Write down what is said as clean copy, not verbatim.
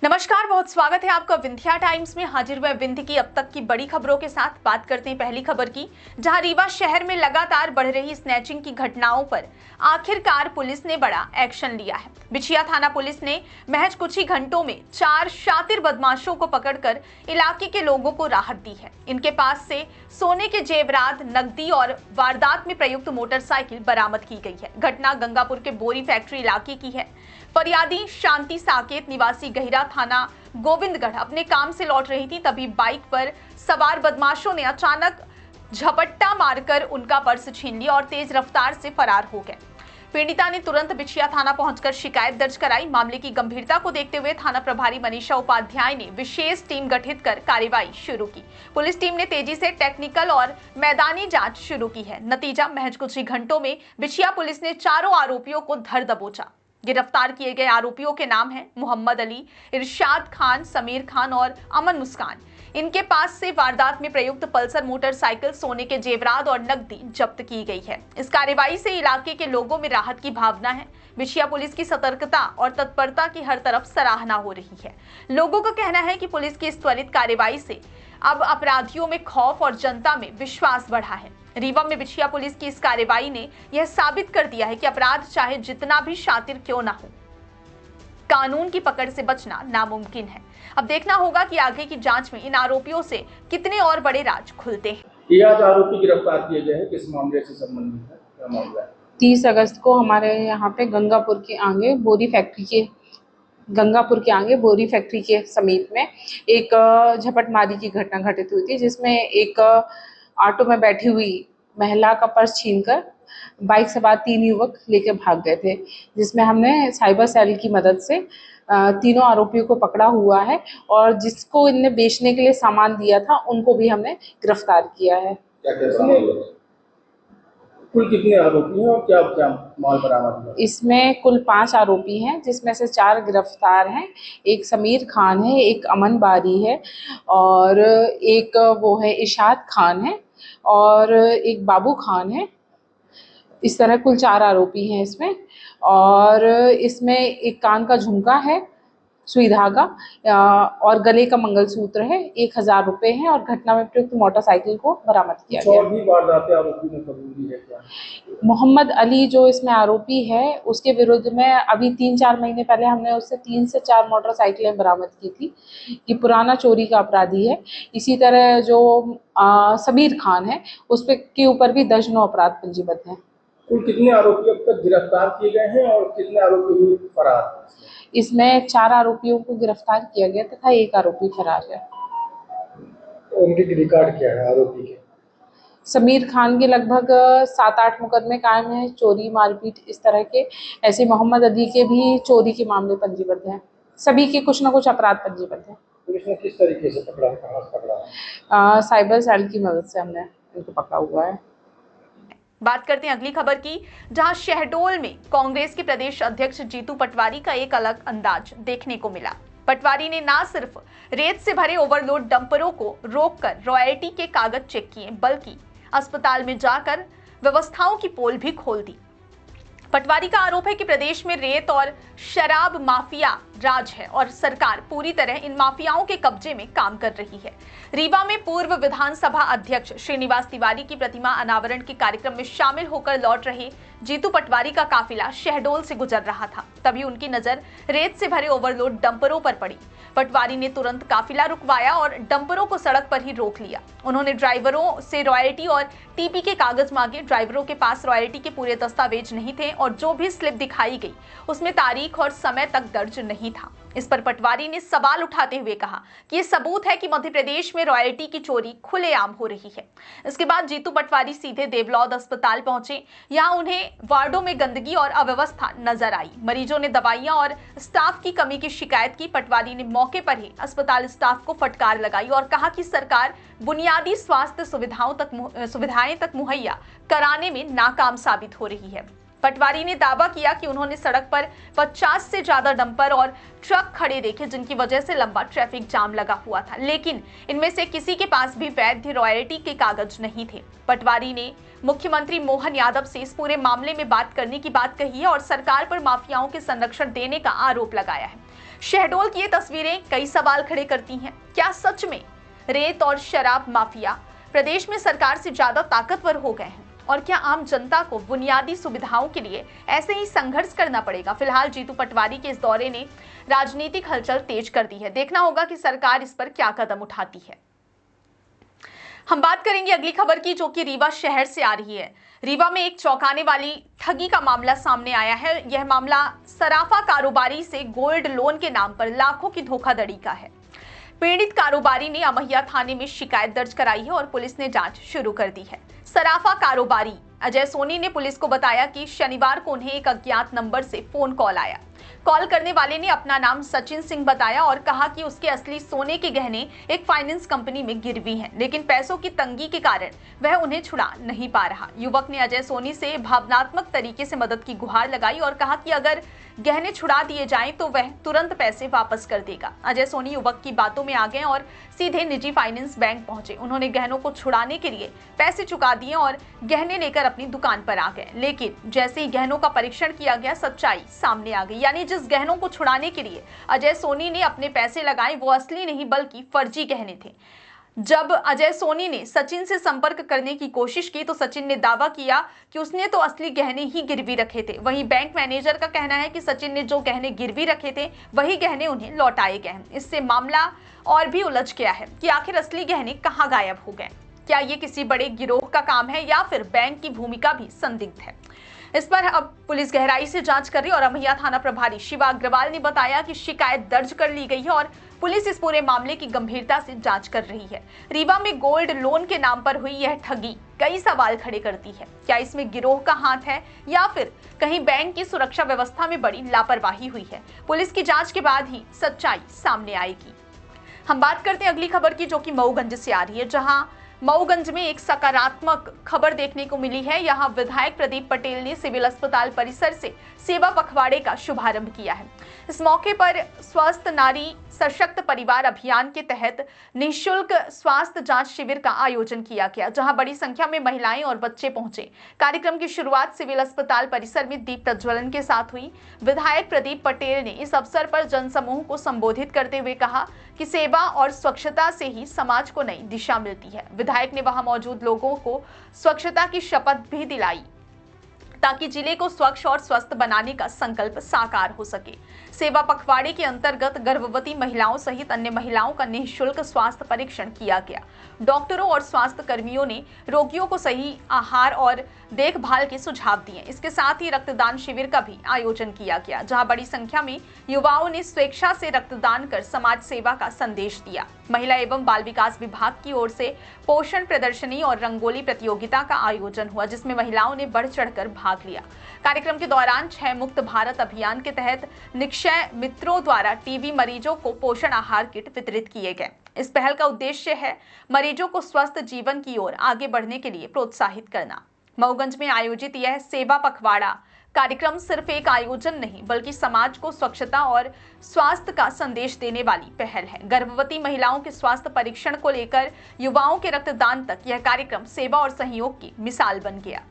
नमस्कार, बहुत स्वागत है आपका विंध्या टाइम्स में। हाजिर हुए विंध्य की अब तक की बड़ी खबरों के साथ। बात करते हैं पहली खबर की, जहां रीवा शहर में लगातार बढ़ रही स्नैचिंग की घटनाओं पर आखिरकार पुलिस ने बड़ा एक्शन लिया है। बिछिया थाना पुलिस ने महज कुछ ही घंटों में 4 शातिर बदमाशों को पकड़कर इलाके के लोगों को राहत दी है। इनके पास से सोने के जेवरात, नकदी और वारदात में प्रयुक्त मोटरसाइकिल बरामद की गई है। घटना गंगापुर के बोरी फैक्ट्री इलाके की है। फरियादी शांति साकेत निवासी गहिरा थाना गोविंदगढ़ अपने काम से लौट रही थी, तभी बाइक पर सवार बदमाशों ने अचानक झपट्टा मारकर उनका पर्स छीन लिया और तेज रफ्तार से फरार हो गए। पीड़िता ने तुरंत बिछिया थाना पहुंचकर शिकायत दर्ज कराई। मामले की गंभीरता को देखते हुए थाना प्रभारी मनीषा उपाध्याय ने विशेष टीम गठित कर कार्रवाई शुरू की। पुलिस टीम ने तेजी से टेक्निकल और मैदानी जांच शुरू की है। नतीजा, महज कुछ ही घंटों में बिछिया पुलिस ने चारों आरोपियों को धर दबोचा। गिरफ्तार किए गए आरोपियों के नाम हैं मोहम्मद अली, इरशाद खान, समीर खान और अमन मुस्कान। इनके पास से वारदात में प्रयुक्त पल्सर मोटरसाइकिल, सोने के जेवरात और नकदी जब्त की गई है। इस कार्रवाई से इलाके के लोगों में राहत की भावना है। बिछिया पुलिस की सतर्कता और तत्परता की हर तरफ सराहना हो रही है। लोगों का कहना है कि पुलिस की इस त्वरित कार्रवाई से अब अपराधियों में खौफ और जनता में विश्वास बढ़ा है। रीवा में बिछिया पुलिस की इस कार्रवाई ने यह साबित कर दिया है कि अपराध चाहे जितना भी शातिर क्यों ना हो, कानून की पकड़ से बचना नामुमकिन है। अब देखना होगा कि आगे की जांच में इन आरोपियों से कितने और बड़े राज खुलते हैं। ये आज आरोपी गिरफ्तार किए गए हैं, किस मामले से संबंधित है, क्या मामला है? 30 अगस्त को हमारे यहाँ पे गंगापुर के आगे बोरी फैक्ट्री के समीप में एक झपटमारी की घटना घटित हुई थी, जिसमें एक ऑटो में बैठी हुई महिला का पर्स छीनकर बाइक सवार 3 युवक लेकर भाग गए थे, जिसमें हमने साइबर सेल की मदद से तीनों आरोपियों को पकड़ा हुआ है और जिसको इनने बेचने के लिए सामान दिया था उनको भी हमने गिरफ्तार किया है। क्या कुल कितने आरोपी हैं और क्या क्या माल बरामद हुआ? इसमें कुल 5 आरोपी हैं, जिसमें से 4 गिरफ्तार हैं। एक समीर खान है, एक अमन बारी है और एक वो है इरशाद खान है और एक बाबू खान है। इस तरह कुल 4 आरोपी हैं इसमें। और इसमें एक कान का झुमका है, सुई धागा और गले का मंगलसूत्र है, 1000 रुपए है और घटना में प्रयुक्त मोटरसाइकिल को बरामद किया गया। और भी वारदातें आरोपी ने कबूली है क्या? मोहम्मद अली जो इसमें आरोपी है, उसके विरुद्ध में अभी 3-4 महीने पहले हमने उससे 3 से 4 मोटरसाइकिलें बरामद की थी। ये पुराना चोरी का अपराधी है। इसी तरह जो समीर खान है, उस पे के ऊपर भी दर्जनों अपराध पंजीबद्ध हैं। कुल कितने आरोपी अब तक गिरफ्तार किए गए हैं और कितने आरोपी फरार हैं? इसमें 4 आरोपियों को गिरफ्तार किया गया तथा 1 आरोपी फरार है। उनके रिकॉर्ड क्या है आरोपी के? समीर खान के लगभग 7-8 मुकदमे कायम हैं, चोरी, मारपीट, इस तरह के। ऐसे मोहम्मद अली के भी चोरी के मामले पंजीबद्ध हैं। सभी के कुछ न कुछ अपराध पंजीबद्ध हैं। पुलिस ने किस तरीके से पकड़ा है, कहाँ से पकड़ा है? साइबर सेल की मदद से हमने इनको पकड़ा हुआ है। बात करते हैं अगली खबर की, जहां शहडोल में कांग्रेस के प्रदेश अध्यक्ष जीतू पटवारी का एक अलग अंदाज देखने को मिला। पटवारी ने न सिर्फ रेत से भरे ओवरलोड डंपरों को रोककर रॉयल्टी के कागज चेक किए, बल्कि अस्पताल में जाकर व्यवस्थाओं की पोल भी खोल दी। पटवारी का आरोप है कि प्रदेश में रेत और शराब माफिया राज है और सरकार पूरी तरह इन माफियाओं के कब्जे में काम कर रही है। रीवा में पूर्व विधानसभा अध्यक्ष श्रीनिवास तिवारी की प्रतिमा अनावरण के कार्यक्रम में शामिल होकर लौट रहे जीतू पटवारी का काफिला शहडोल से गुजर रहा था, तभी उनकी नजर रेत से भरे ओवरलोड डंपरों पर पड़ी। पटवारी ने तुरंत काफिला रुकवाया और डंपरों को सड़क पर ही रोक लिया। उन्होंने ड्राइवरों से रॉयल्टी और टीपी के कागज मांगे। ड्राइवरों के पास रॉयल्टी के पूरे दस्तावेज नहीं थे और जो भी स्लिप दिखाई गई उसमें तारीख और समय तक दर्ज नहीं था। इस पर पटवारी ने सवाल उठाते हुए कहा कि ये सबूत है कि मध्य प्रदेश में रॉयल्टी की चोरी खुलेआम हो रही है। इसके बाद जीतू पटवारी सीधे देवलौद अस्पताल पहुंचे। यहां उन्हें वार्डों में गंदगी और अव्यवस्था नजर आई। मरीजों ने दवाइयां और स्टाफ की कमी की शिकायत की। पटवारी ने मौके पर ही अस्पताल स्टाफ को फटकार लगाई और कहा कि सरकार बुनियादी स्वास्थ्य सुविधाएं तक मुहैया कराने में नाकाम साबित हो रही है। पटवारी ने दावा किया कि उन्होंने सड़क पर 50 से ज्यादा डंपर और ट्रक खड़े देखे, जिनकी वजह से लंबा ट्रैफिक जाम लगा हुआ था, लेकिन इनमें से किसी के पास भी वैध रॉयल्टी के कागज नहीं थे। पटवारी ने मुख्यमंत्री मोहन यादव से इस पूरे मामले में बात करने की बात कही है और सरकार पर माफियाओं के संरक्षण देने का आरोप लगाया है। शहडोल की ये तस्वीरें कई सवाल खड़े करती हैं। क्या सच में रेत और शराब माफिया प्रदेश में सरकार से ज्यादा ताकतवर हो गए हैं? और क्या आम जनता को बुनियादी सुविधाओं के लिए ऐसे ही संघर्ष करना पड़ेगा? फिलहाल जीतू पटवारी के इस दौरे ने राजनीतिक हलचल तेज कर दी है। देखना होगा कि सरकार इस पर क्या कदम उठाती है। हम बात करेंगे अगली खबर की, जो कि रीवा शहर से आ रही है। रीवा में एक चौंकाने वाली ठगी का मामला सामने आया है। यह मामला सराफा कारोबारी से गोल्ड लोन के नाम पर लाखों की धोखाधड़ी का है। पीड़ित कारोबारी ने अमैया थाने में शिकायत दर्ज कराई है और पुलिस ने जांच शुरू कर दी है। सराफा कारोबारी अजय सोनी ने पुलिस को बताया कि शनिवार को उन्हें एक अज्ञात नंबर से फोन कॉल आया। कॉल करने वाले ने अपना नाम सचिन सिंह बताया और कहा कि उसके असली सोने के गहने एक फाइनेंस कंपनी में गिरवी हैं, लेकिन पैसों की तंगी के कारण वह उन्हें छुड़ा नहीं पा रहा। युवक ने अजय सोनी से भावनात्मक तरीके से मदद की गुहार लगाई और कहा कि अगर गहने छुड़ा दिए जाएं तो वह तुरंत पैसे वापस कर देगा। अजय सोनी युवक की बातों में आ गए और सीधे निजी फाइनेंस बैंक पहुंचे। उन्होंने गहनों को छुड़ाने के लिए पैसे चुका दिए और गहने लेकर अपनी दुकान पर आ गए। लेकिन जैसे ही गहनों का परीक्षण किया गया, सच्चाई सामने आ गई। यानी जिस गहनों को छुड़ाने के लिए अजय सोनी ने अपने पैसे लगाए वो असली नहीं बल्कि फर्जी गहने थे। जब अजय सोनी ने सचिन से संपर्क करने की कोशिश की तो सचिन ने दावा किया कि उसने तो असली गहने ही गिरवी रखे थे। वहीं बैंक मैनेजर का कहना है कि सचिन ने जो गहने गिरवी रखे थे वही गहने उन्हें लौटाए गए हैं। इससे मामला और भी उलझ गया है कि आखिर असली गहने कहां गायब हो गए। क्या ये किसी बड़े गिरोह का काम है या फिर बैंक की भूमिका भी संदिग्ध है? इस पर अब पुलिस गहराई से जांच कर रही है और अमैया थाना प्रभारी शिवा अग्रवाल ने बताया कि शिकायत दर्ज कर ली गई है और पुलिस इस पूरे मामले की गंभीरता से जांच कर रही है। रीवा में गोल्ड लोन के नाम पर हुई यह ठगी कई सवाल खड़े करती है। क्या इसमें गिरोह का हाथ है या फिर कहीं बैंक की सुरक्षा व्यवस्था में बड़ी लापरवाही हुई है? पुलिस की जांच के बाद ही सच्चाई सामने आएगी। हम बात करते हैं अगली खबर की, जो कि मऊगंज से आ रही है, जहां मऊगंज में एक सकारात्मक खबर देखने को मिली है। यहां विधायक प्रदीप पटेल ने सिविल अस्पताल परिसर से सेवा पखवाड़े का शुभारंभ किया है। इस मौके पर स्वस्थ नारी सशक्त परिवार अभियान के तहत निःशुल्क स्वास्थ्य जांच शिविर का आयोजन किया गया, जहां बड़ी संख्या में महिलाएं और बच्चे पहुंचे। कार्यक्रम की शुरुआत सिविल अस्पताल परिसर में दीप प्रज्वलन के साथ हुई। विधायक प्रदीप पटेल ने इस अवसर पर जनसमूह को संबोधित करते हुए कहा कि सेवा और स्वच्छता से ही समाज को नई दिशा मिलती है। विधायक ने वहां मौजूद लोगों को स्वच्छता की शपथ भी दिलाई ताकि जिले को स्वच्छ और स्वस्थ बनाने का संकल्प साकार हो सके। सेवा पखवाड़े के अंतर्गत गर्भवती महिलाओं सहित अन्य महिलाओं का निःशुल्क स्वास्थ्य परीक्षण किया गया। डॉक्टरों और स्वास्थ्य कर्मियों ने रोगियों को सही आहार और देखभाल के सुझाव दिए। इसके साथ ही रक्तदान शिविर का भी आयोजन किया गया, जहां बड़ी संख्या में युवाओं ने स्वेच्छा से रक्तदान कर समाज सेवा का संदेश दिया। महिला एवं बाल विकास विभाग की ओर से पोषण प्रदर्शनी और रंगोली प्रतियोगिता का आयोजन हुआ, जिसमें महिलाओं ने बढ़ चढ़कर भाग लिया। कार्यक्रम के दौरान 6 मुक्त भारत अभियान के तहत निक्षय मित्रों द्वारा टीबी मरीजों को पोषण आहार किट वितरित किए गए। इस पहल का उद्देश्य है मरीजों को स्वस्थ जीवन की ओर आगे बढ़ने के लिए प्रोत्साहित करना। मऊगंज में आयोजित यह सेवा पखवाड़ा कार्यक्रम सिर्फ एक आयोजन नहीं बल्कि समाज को स्वच्छता और स्वास्थ्य का संदेश देने वाली पहल है। गर्भवती महिलाओं के स्वास्थ्य परीक्षण को लेकर युवाओं के रक्तदान तक यह कार्यक्रम सेवा और सहयोग की मिसाल बन गया।